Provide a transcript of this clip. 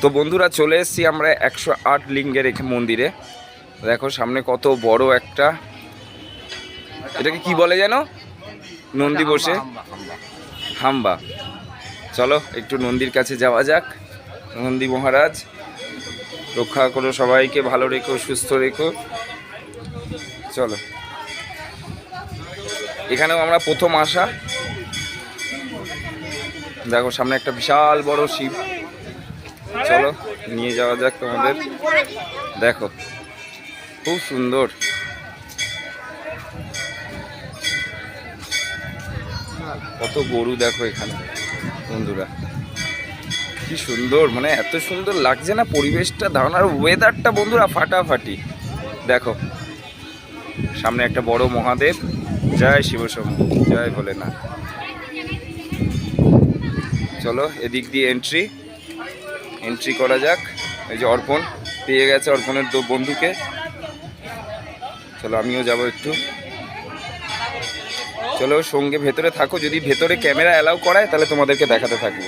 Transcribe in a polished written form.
তো বন্ধুরা চলে এসেছি আমরা 108 লিঙ্গের মন্দিরে। দেখো সামনে কত বড় একটা, এটাকে কি বলে যেন, নন্দী বসে, হাম্বা। চলো একটু নন্দীর কাছে যাওয়া যাক। নন্দী মহারাজ রক্ষা করো, সবাইকে ভালো রেখো, সুস্থ রেখো। চলো, এখানেও আমরা প্রথম আসা। দেখো সামনে একটা বিশাল বড় শিব। চলো নিয়ে যাওয়া যাক তোমাদের। দেখো খুব সুন্দর। কত গরু দেখো এখানে বন্ধুরা, কি সুন্দর, মানে এত সুন্দর লাগছে না পরিবেশটা, ধারণার ওয়েদারটা বন্ধুরা ফাটাফাটি। দেখো সামনে একটা বড় মহাদেব। জয় শিবশম্ভু, জয় ভোলেনাথ। চলো এদিক দিয়ে এন্ট্রি করা যাক। এই যে অর্পণ পেয়ে গেছে অর্পণের বন্ধুকে। চলো আমিও যাব একটু। চলো সঙ্গে ভেতরে থাকো, যদি ভেতরে ক্যামেরা অ্যালাউ করায় তাহলে তোমাদেরকে দেখাতে থাকবো।